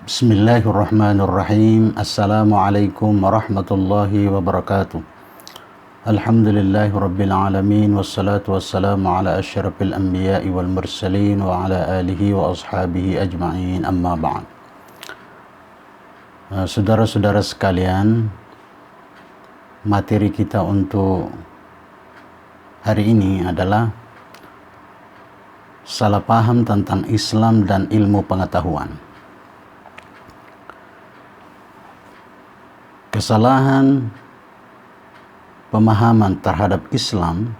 Bismillahirrahmanirrahim. Assalamualaikum warahmatullahi wabarakatuh. Alhamdulillahi rabbil alamin. Wassalatu wassalamu ala asyrafil anbiya'i wal mursalin wa ala alihi wa ashabihi ajma'in, amma ba'd. Saudara-saudara sekalian, materi kita untuk hari ini adalah salah paham tentang Islam dan ilmu pengetahuan. Kesalahan pemahaman terhadap Islam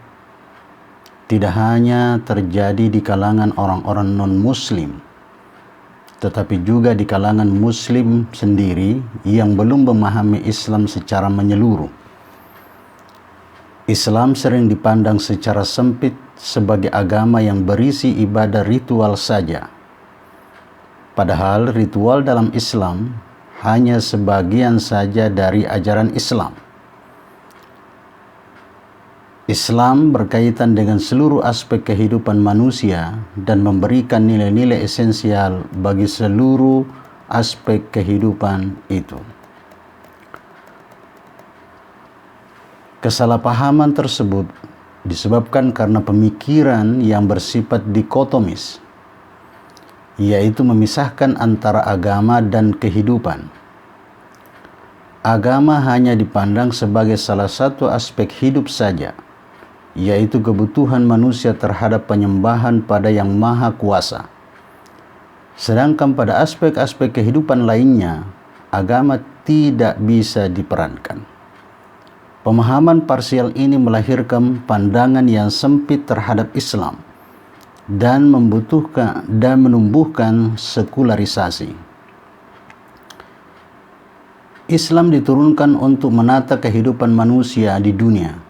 tidak hanya terjadi di kalangan orang-orang non-Muslim, tetapi juga di kalangan Muslim sendiri yang belum memahami Islam secara menyeluruh. Islam sering dipandang secara sempit sebagai agama yang berisi ibadah ritual saja. Padahal ritual dalam Islam hanya sebagian saja dari ajaran Islam. Islam berkaitan dengan seluruh aspek kehidupan manusia dan memberikan nilai-nilai esensial bagi seluruh aspek kehidupan itu. Kesalahpahaman tersebut disebabkan karena pemikiran yang bersifat dikotomis, yaitu memisahkan antara agama dan kehidupan. Agama hanya dipandang sebagai salah satu aspek hidup saja, yaitu kebutuhan manusia terhadap penyembahan pada Yang Maha Kuasa. Sedangkan pada aspek-aspek kehidupan lainnya, agama tidak bisa diperankan. Pemahaman parsial ini melahirkan pandangan yang sempit terhadap Islam dan menumbuhkan sekularisasi. Islam diturunkan untuk menata kehidupan manusia di dunia,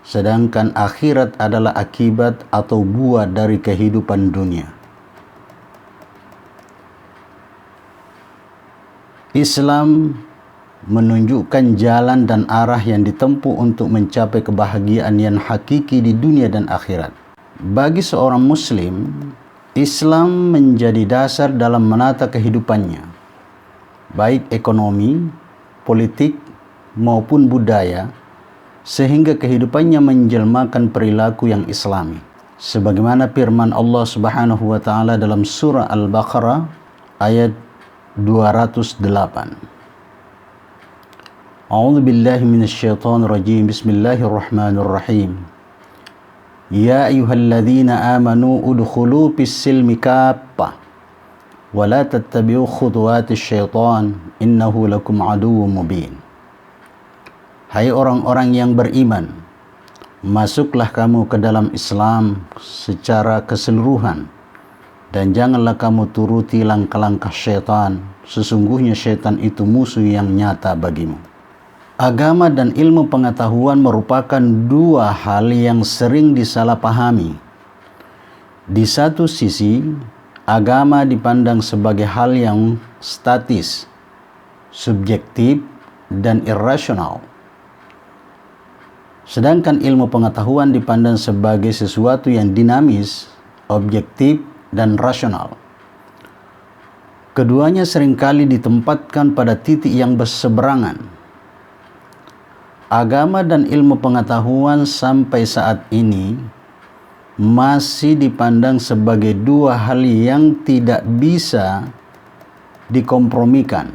sedangkan akhirat adalah akibat atau buah dari kehidupan dunia. Islam menunjukkan jalan dan arah yang ditempuh untuk mencapai kebahagiaan yang hakiki di dunia dan akhirat. Bagi seorang Muslim, Islam menjadi dasar dalam menata kehidupannya, baik ekonomi, politik, maupun budaya, sehingga kehidupannya menjelmakan perilaku yang Islami. Sebagaimana firman Allah Subhanahu wa taala dalam surah Al-Baqarah ayat 208. A'udzu billahi minasyaitonir rajim. Bismillahirrahmanirrahim. Ya ayyuhalladzina amanu udkhulu fis-silmi kaffah wa la tattabi'u khutuwatis syaitan innahu lakum aduwwum mubin. Hai orang-orang yang beriman, masuklah kamu ke dalam Islam secara keseluruhan dan janganlah kamu turuti langkah-langkah syaitan. Sesungguhnya syaitan itu musuh yang nyata bagimu. Agama dan ilmu pengetahuan merupakan dua hal yang sering disalahpahami. Di satu sisi, agama dipandang sebagai hal yang statis, subjektif, dan irasional. Sedangkan ilmu pengetahuan dipandang sebagai sesuatu yang dinamis, objektif, dan rasional. Keduanya seringkali ditempatkan pada titik yang berseberangan. Agama dan ilmu pengetahuan sampai saat ini masih dipandang sebagai dua hal yang tidak bisa dikompromikan.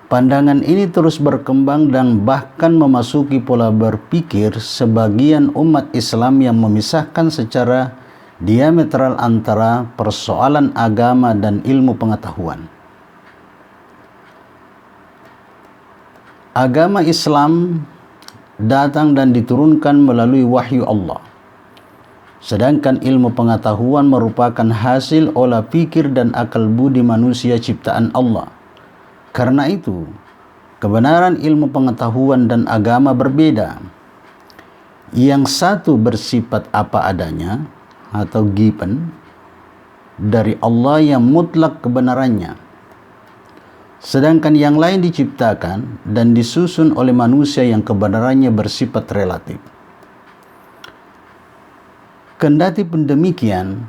Pandangan ini terus berkembang dan bahkan memasuki pola berpikir sebagian umat Islam yang memisahkan secara diametral antara persoalan agama dan ilmu pengetahuan. Agama Islam datang dan diturunkan melalui wahyu Allah. Sedangkan ilmu pengetahuan merupakan hasil olah pikir dan akal budi manusia ciptaan Allah. Karena itu, kebenaran ilmu pengetahuan dan agama berbeda. Yang satu bersifat apa adanya atau given dari Allah yang mutlak kebenarannya. Sedangkan yang lain diciptakan dan disusun oleh manusia yang kebenarannya bersifat relatif. Kendati pun demikian,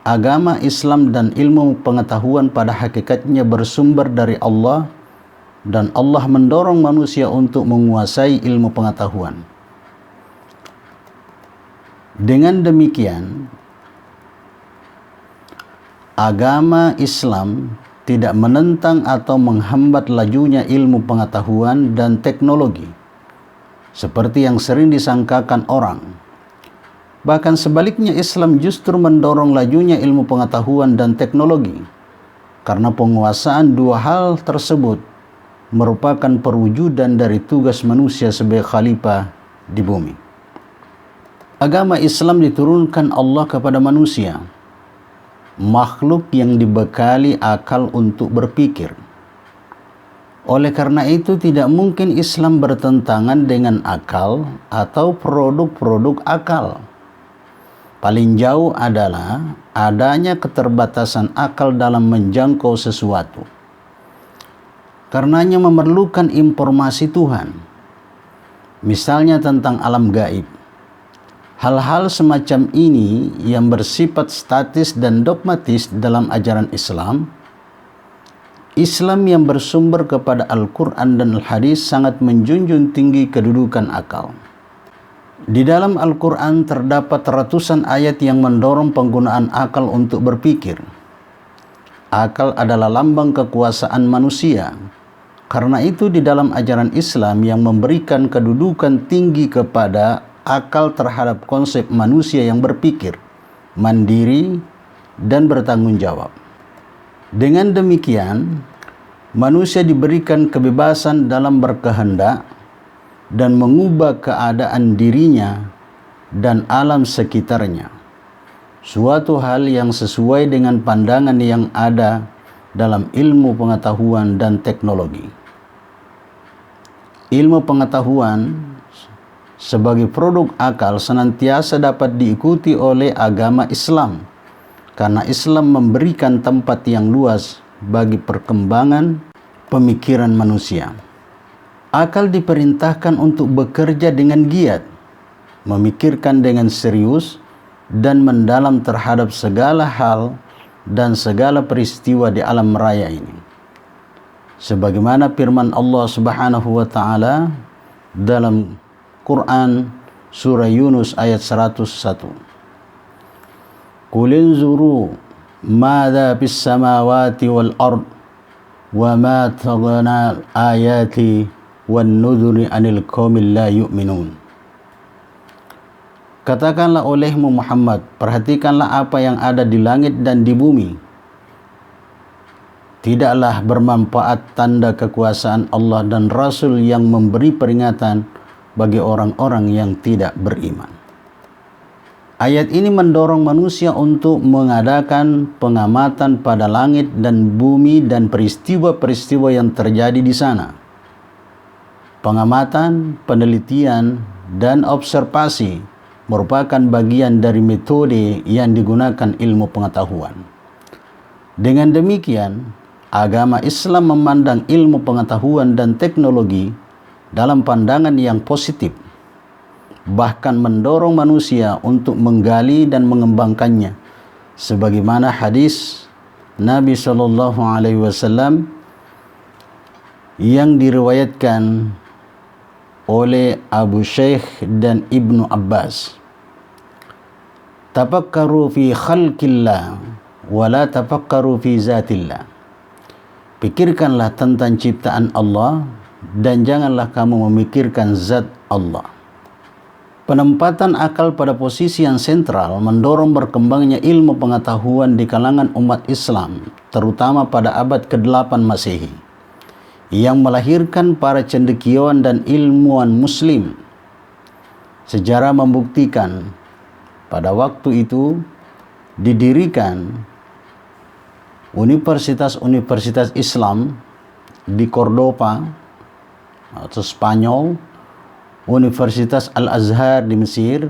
agama Islam dan ilmu pengetahuan pada hakikatnya bersumber dari Allah, dan Allah mendorong manusia untuk menguasai ilmu pengetahuan. Dengan demikian, agama Islam tidak menentang atau menghambat lajunya ilmu pengetahuan dan teknologi, seperti yang sering disangkakan orang. Bahkan sebaliknya, Islam justru mendorong lajunya ilmu pengetahuan dan teknologi, karena penguasaan dua hal tersebut merupakan perwujudan dari tugas manusia sebagai khalifah di bumi. Agama Islam diturunkan Allah kepada manusia, makhluk yang dibekali akal untuk berpikir. Oleh karena itu, tidak mungkin Islam bertentangan dengan akal atau produk-produk akal. Paling jauh adalah adanya keterbatasan akal dalam menjangkau sesuatu. Karenanya memerlukan informasi Tuhan, misalnya tentang alam gaib. Hal-hal semacam ini yang bersifat statis dan dogmatis dalam ajaran Islam yang bersumber kepada Al-Quran dan Al-Hadis sangat menjunjung tinggi kedudukan akal. Di dalam Al-Quran terdapat ratusan ayat yang mendorong penggunaan akal untuk berpikir. Akal adalah lambang kekuasaan manusia. Karena itu di dalam ajaran Islam yang memberikan kedudukan tinggi kepada akal terhadap konsep manusia yang berpikir, mandiri, dan bertanggung jawab. Dengan demikian, manusia diberikan kebebasan dalam berkehendak dan mengubah keadaan dirinya dan alam sekitarnya, suatu hal yang sesuai dengan pandangan yang ada dalam ilmu pengetahuan dan teknologi. Ilmu pengetahuan sebagai produk akal senantiasa dapat diikuti oleh agama Islam, karena Islam memberikan tempat yang luas bagi perkembangan pemikiran manusia. Akal diperintahkan untuk bekerja dengan giat, memikirkan dengan serius, dan mendalam terhadap segala hal dan segala peristiwa di alam raya ini. Sebagaimana firman Allah Subhanahu wa Ta'ala dalam Quran surah Yunus ayat 101. Qul inzuru madza fis samawati wal ard wa ma taghna ayati wan nudhuri anil qaumil la yu'minun. Katakanlah olehmu Muhammad, perhatikanlah apa yang ada di langit dan di bumi. Tidaklah bermanfaat tanda kekuasaan Allah dan Rasul yang memberi peringatan bagi orang-orang yang tidak beriman. Ayat ini mendorong manusia untuk mengadakan pengamatan pada langit dan bumi dan peristiwa-peristiwa yang terjadi di sana. Pengamatan, penelitian, dan observasi merupakan bagian dari metode yang digunakan ilmu pengetahuan. Dengan demikian, agama Islam memandang ilmu pengetahuan dan teknologi dalam pandangan yang positif, bahkan mendorong manusia untuk menggali dan mengembangkannya, sebagaimana hadis Nabi SAW yang diriwayatkan oleh Abu Shaykh dan Ibnu Abbas. Tafakkaru fi khalqillah wa la tafakkaru fi zatillah. Pikirkanlah tentang ciptaan Allah dan janganlah kamu memikirkan zat Allah. Penempatan akal pada posisi yang sentral mendorong berkembangnya ilmu pengetahuan di kalangan umat Islam, terutama pada abad ke-8 Masehi, yang melahirkan para cendekiawan dan ilmuwan muslim. Sejarah membuktikan pada waktu itu didirikan universitas-universitas Islam di Cordoba atau Spanyol, Universitas Al-Azhar di Mesir,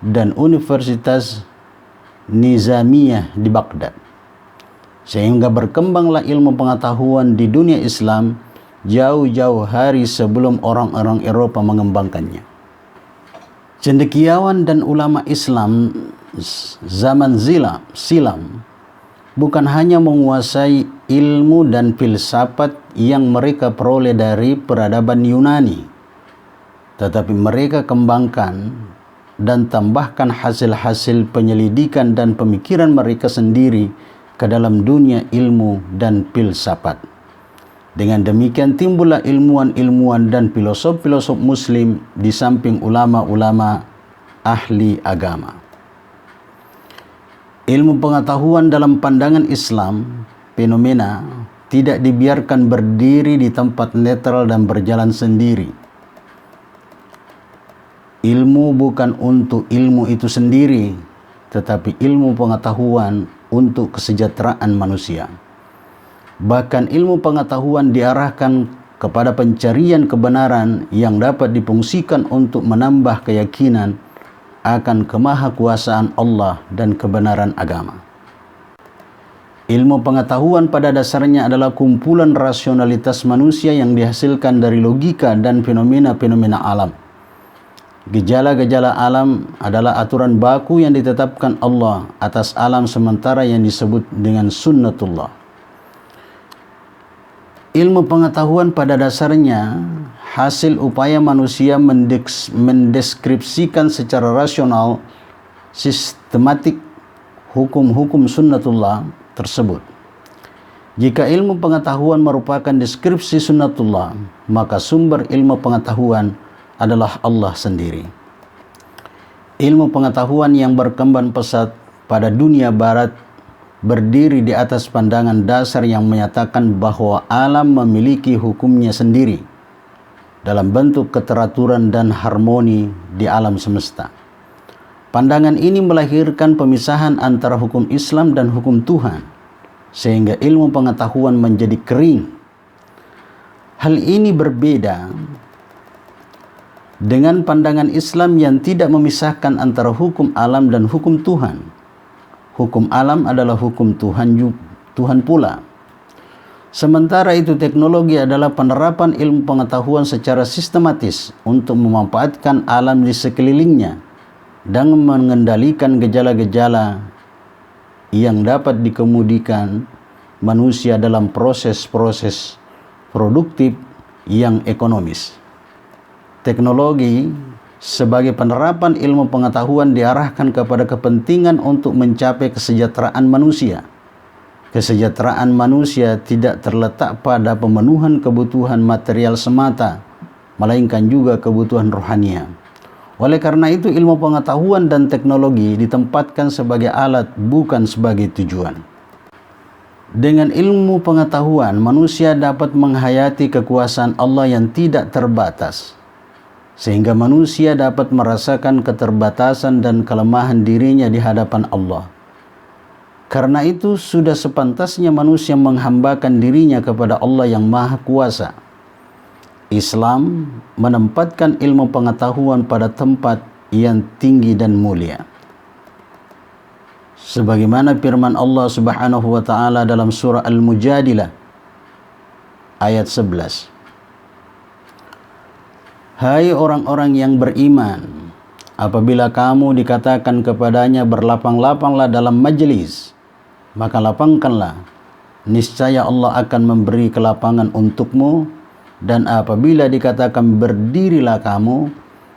dan Universitas Nizamiyah di Baghdad. Sehingga berkembanglah ilmu pengetahuan di dunia Islam jauh-jauh hari sebelum orang-orang Eropa mengembangkannya. Cendekiawan dan ulama Islam zaman silam bukan hanya menguasai ilmu dan filsafat yang mereka peroleh dari peradaban Yunani, tetapi mereka kembangkan dan tambahkan hasil-hasil penyelidikan dan pemikiran mereka sendiri ke dalam dunia ilmu dan filsafat. Dengan demikian timbullah ilmuwan-ilmuwan dan filosof-filosof muslim di samping ulama-ulama ahli agama. Ilmu pengetahuan dalam pandangan Islam, fenomena, tidak dibiarkan berdiri di tempat netral dan berjalan sendiri. Ilmu bukan untuk ilmu itu sendiri, tetapi ilmu pengetahuan untuk kesejahteraan manusia. Bahkan ilmu pengetahuan diarahkan kepada pencarian kebenaran yang dapat difungsikan untuk menambah keyakinan akan kemahakuasaan Allah dan kebenaran agama. Ilmu pengetahuan pada dasarnya adalah kumpulan rasionalitas manusia yang dihasilkan dari logika dan fenomena-fenomena alam. Gejala-gejala alam adalah aturan baku yang ditetapkan Allah atas alam sementara yang disebut dengan sunnatullah. Ilmu pengetahuan pada dasarnya hasil upaya manusia mendeskripsikan secara rasional, sistematik hukum-hukum sunnatullah tersebut. Jika ilmu pengetahuan merupakan deskripsi sunnatullah, maka sumber ilmu pengetahuan adalah Allah sendiri. Ilmu pengetahuan yang berkembang pesat pada dunia barat berdiri di atas pandangan dasar yang menyatakan bahwa alam memiliki hukumnya sendiri dalam bentuk keteraturan dan harmoni di alam semesta. Pandangan ini melahirkan pemisahan antara hukum Islam dan hukum Tuhan, sehingga ilmu pengetahuan menjadi kering. Hal ini berbeda dengan pandangan Islam yang tidak memisahkan antara hukum alam dan hukum Tuhan. Hukum alam adalah hukum Tuhan pula. Sementara itu teknologi adalah penerapan ilmu pengetahuan secara sistematis untuk memanfaatkan alam di sekelilingnya dan mengendalikan gejala-gejala yang dapat dikemudikan manusia dalam proses-proses produktif yang ekonomis. Teknologi sebagai penerapan ilmu pengetahuan diarahkan kepada kepentingan untuk mencapai kesejahteraan manusia. Kesejahteraan manusia tidak terletak pada pemenuhan kebutuhan material semata, melainkan juga kebutuhan rohania. Oleh karena itu ilmu pengetahuan dan teknologi ditempatkan sebagai alat, bukan sebagai tujuan. Dengan ilmu pengetahuan, manusia dapat menghayati kekuasaan Allah yang tidak terbatas, sehingga manusia dapat merasakan keterbatasan dan kelemahan dirinya di hadapan Allah. Karena itu sudah sepantasnya manusia menghambakan dirinya kepada Allah yang Maha Kuasa. Islam menempatkan ilmu pengetahuan pada tempat yang tinggi dan mulia. Sebagaimana firman Allah Subhanahu wa taala dalam surah Al-Mujadilah ayat 11. Hai orang-orang yang beriman, apabila kamu dikatakan kepadanya berlapang-lapanglah dalam majlis, maka lapangkanlah. Niscaya Allah akan memberi kelapangan untukmu. Dan apabila dikatakan berdirilah kamu,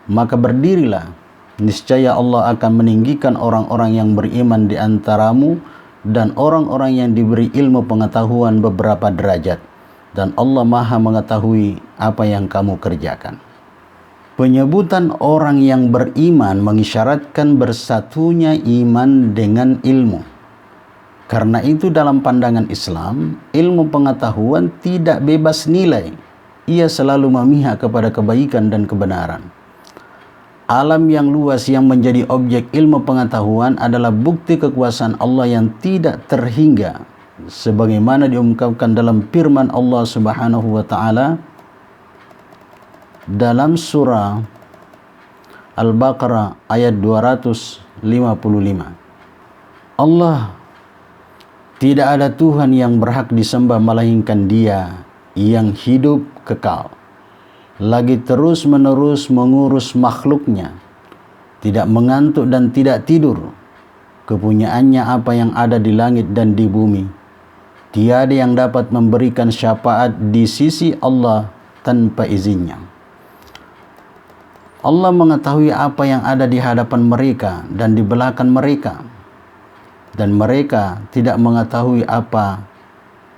maka berdirilah. Niscaya Allah akan meninggikan orang-orang yang beriman di antaramu dan orang-orang yang diberi ilmu pengetahuan beberapa derajat. Dan Allah Maha mengetahui apa yang kamu kerjakan. Penyebutan orang yang beriman mengisyaratkan bersatunya iman dengan ilmu. Karena itu dalam pandangan Islam, ilmu pengetahuan tidak bebas nilai. Ia selalu memihak kepada kebaikan dan kebenaran. Alam yang luas yang menjadi objek ilmu pengetahuan adalah bukti kekuasaan Allah yang tidak terhingga, sebagaimana diungkapkan dalam firman Allah Subhanahu wa taala dalam surah Al-Baqarah ayat 255. Allah, tidak ada Tuhan yang berhak disembah melainkan Dia yang hidup kekal, lagi terus-menerus mengurus makhluknya, tidak mengantuk dan tidak tidur. kepunyaannya apa yang ada di langit dan di bumi. Tiada yang dapat memberikan syafaat di sisi Allah tanpa izinnya. Allah mengetahui apa yang ada di hadapan mereka dan di belakang mereka. Dan mereka tidak mengetahui apa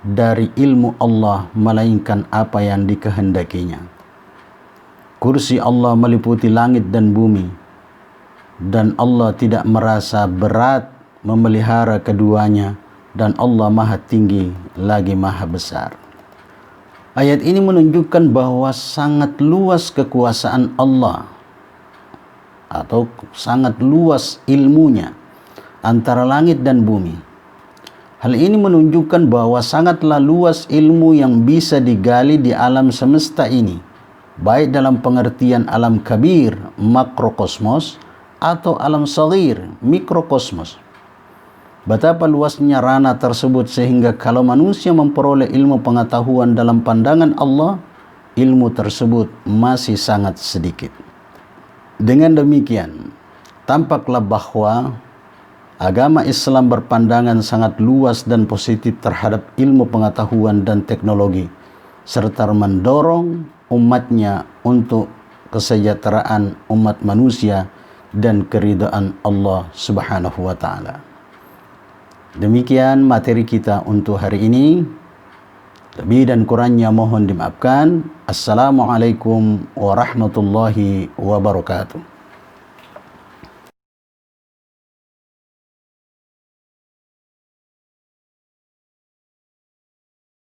dari ilmu Allah melainkan apa yang dikehendakinya. Kursi Allah meliputi langit dan bumi, dan Allah tidak merasa berat memelihara keduanya, dan Allah maha tinggi lagi maha besar. Ayat ini menunjukkan bahwa sangat luas kekuasaan Allah atau sangat luas ilmunya antara langit dan bumi. Hal ini menunjukkan bahwa sangatlah luas ilmu yang bisa digali di alam semesta ini, baik dalam pengertian alam kabir, makrokosmos, atau alam saghir, mikrokosmos. Betapa luasnya ranah tersebut sehingga kalau manusia memperoleh ilmu pengetahuan dalam pandangan Allah, ilmu tersebut masih sangat sedikit. Dengan demikian, tampaklah bahwa agama Islam berpandangan sangat luas dan positif terhadap ilmu pengetahuan dan teknologi, serta mendorong umatnya untuk kesejahteraan umat manusia dan keridhaan Allah Subhanahu wa taala. Demikian materi kita untuk hari ini. Lebih dan kurangnya mohon dimaafkan. Assalamualaikum warahmatullahi wabarakatuh.